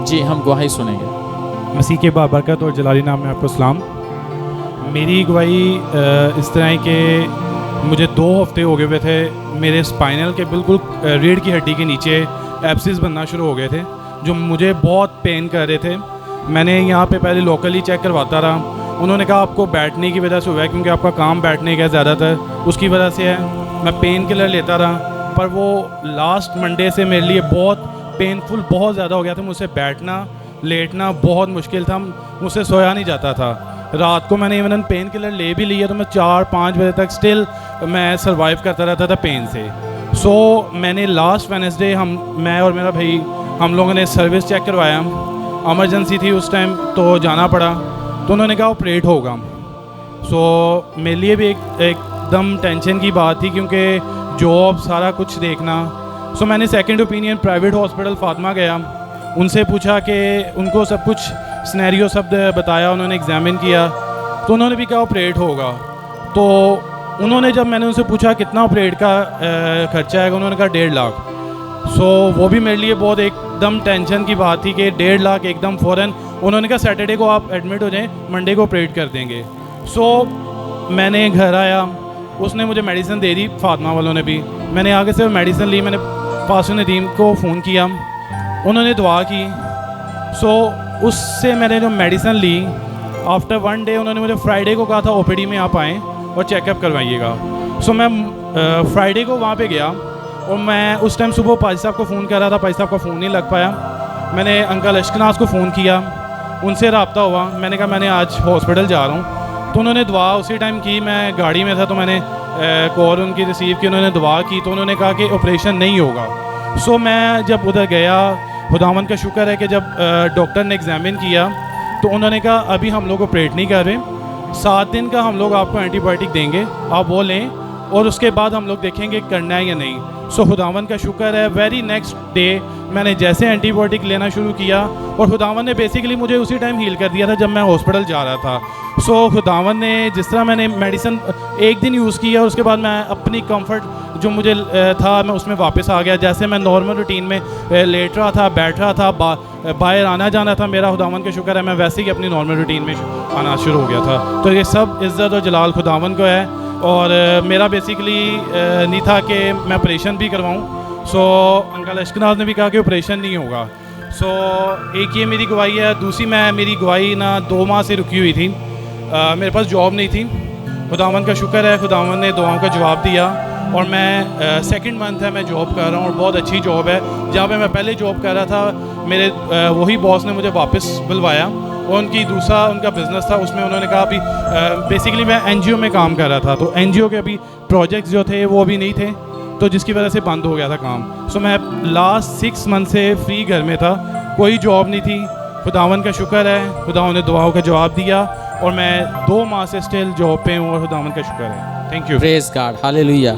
जी हम गवाही सुनेंगे। मसीह के बाबरकत और जलाली नाम में आपको सलाम। मेरी गवाही इस तरह है कि मुझे 2 हफ्ते हो गए हुए थे, मेरे स्पाइनल के बिल्कुल रीढ़ की हड्डी के नीचे एब्सिस बनना शुरू हो गए थे जो मुझे बहुत पेन कर रहे थे। मैंने यहाँ पे पहले लोकली चेक करवाता रहा, उन्होंने कहा आपको बैठने की वजह से हुआ है क्योंकि आपका काम बैठने का ज़्यादातर, उसकी वजह से है। मैं पेन किलर लेता रहा पर वो लास्ट मंडे से मेरे लिए बहुत पेनफुल बहुत ज़्यादा हो गया था। मुझसे बैठना लेटना बहुत मुश्किल था, मुझसे सोया नहीं जाता था। रात को मैंने इवन पेन किलर ले भी लिया तो मैं 4-5 बजे तक स्टिल मैं सर्वाइव करता रहता था पेन से। सो मैंने लास्ट वेडनेसडे मैं और मेरा भाई हम लोगों ने सर्विस चेक करवाया, एमरजेंसी थी उस टाइम तो जाना पड़ा, तो उन्होंने कहा ऑपरेट होगा। सो मेरे लिए भी एकदम टेंशन की बात थी क्योंकि जॉब सारा कुछ देखना। सो मैंने second opinion private hospital Fatima गया, उनसे पूछा कि उनको सब कुछ सिनेरियो सब बताया, उन्होंने एग्जामिन किया तो उन्होंने भी कहा ऑपरेट होगा। तो उन्होंने जब मैंने उनसे पूछा कितना ऑपरेट का खर्चा आएगा, उन्होंने कहा 1.5 लाख। सो वो भी मेरे लिए बहुत एकदम टेंशन की बात थी कि 1.5 लाख एकदम फ़ौरन। उन्होंने कहा सैटरडे को आप एडमिट हो जाएं, मंडे को ऑपरेट कर देंगे। सो मैंने घर आया, उसने मुझे मेडिसिन दे दी, फातिमा वालों ने भी। मैंने आगे से मेडिसिन ली, मैंने पास्टर नदीम को फ़ोन किया, उन्होंने दुआ की। सो उससे मैंने जो मेडिसिन ली, आफ्टर 1 डे उन्होंने मुझे फ्राइडे को कहा था ओपीडी में आप आएँ और चेकअप करवाइएगा। सो मैं फ्राइडे को वहाँ पे गया और मैं उस टाइम सुबह पाजी साहब को फ़ोन कर रहा था, पाजी साहब का फ़ोन नहीं लग पाया। मैंने अंकल अशकनाज को फ़ोन किया, उनसे रब्ता हुआ, मैंने कहा मैंने आज हॉस्पिटल जा रहा हूँ, तो उन्होंने दुआ उसी टाइम की। मैं गाड़ी में था तो मैंने कॉल उनकी रिसीव की, उन्होंने दुआ की तो उन्होंने कहा कि ऑपरेशन नहीं होगा। सो मैं जब उधर गया, खुदावंद का शुक्र है कि जब डॉक्टर ने एग्ज़ामिन किया तो उन्होंने कहा अभी हम लोग ऑपरेट नहीं कर रहे, 7 दिन का हम लोग आपको एंटीबायोटिक देंगे, आप वो लें और उसके बाद हम लोग देखेंगे करना है या नहीं। सो खुदावंद का शुक्र है, वेरी नेक्स्ट डे मैंने जैसे एंटीबायोटिक लेना शुरू किया और खुदावंद ने बेसिकली मुझे उसी टाइम हील कर दिया था जब मैं हॉस्पिटल जा रहा था। सो खुदावंद ने जिस तरह मैंने मेडिसिन 1 दिन यूज़ किया और उसके बाद मैं अपनी कंफर्ट जो मुझे था मैं उसमें वापस आ गया। जैसे मैं नॉर्मल रूटीन में लेट रहा था, बैठ रहा था, बाहर आना जाना था मेरा, खुदावंद का शुक्र है मैं वैसे ही अपनी नॉर्मल रूटीन में आना शुरू हो गया था। तो ये सब इज़्ज़त और जलाल खुदावंद को है। और मेरा बेसिकली नहीं था कि मैं ऑपरेशन भी करवाऊँ। सो अंकल अशकनाज ने भी कहा कि ऑपरेशन नहीं होगा। सो एक ये मेरी गवाही है। दूसरी मेरी गवाही ना 2 माह से रुकी हुई थी, मेरे पास जॉब नहीं थी। खुदावंद का शुक्र है, खुदावंद ने दुआओं का जवाब दिया और मैं सेकंड मंथ है मैं जॉब कर रहा हूँ और बहुत अच्छी जॉब है। जहाँ पे मैं पहले जॉब कर रहा था मेरे वही बॉस ने मुझे वापस बुलवाया और उनका बिज़नेस था, उसमें उन्होंने कहा अभी बेसिकली मैं एनजीओ में काम कर रहा था तो एनजीओ के अभी प्रोजेक्ट्स जो थे वो अभी नहीं थे तो जिसकी वजह से बंद हो गया था काम। सो मैं लास्ट 6 मंथ से फ्री घर में था, कोई जॉब नहीं थी। खुदावंद का शुक्र है, खुदावंद ने दुआओं का जवाब दिया और मैं 2 माह से स्टिल जॉब पे हूँ और खुदावंद का शुक्र है। Thank you. Praise God, hallelujah.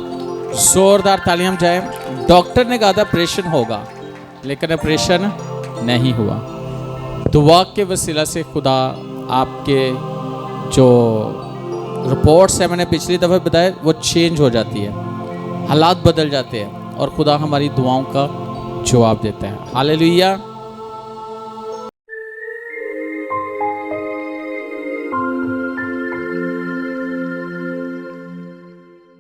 जोरदार तालियां जाए। डॉक्टर ने कहा था ऑपरेशन होगा लेकिन ऑपरेशन नहीं हुआ। दुआ के वसीला से खुदा आपके जो रिपोर्ट्स है मैंने पिछली दफ़ा बताया वो चेंज हो जाती है, हालात बदल जाते हैं और खुदा हमारी दुआओं का जवाब देता है। हालेलुया।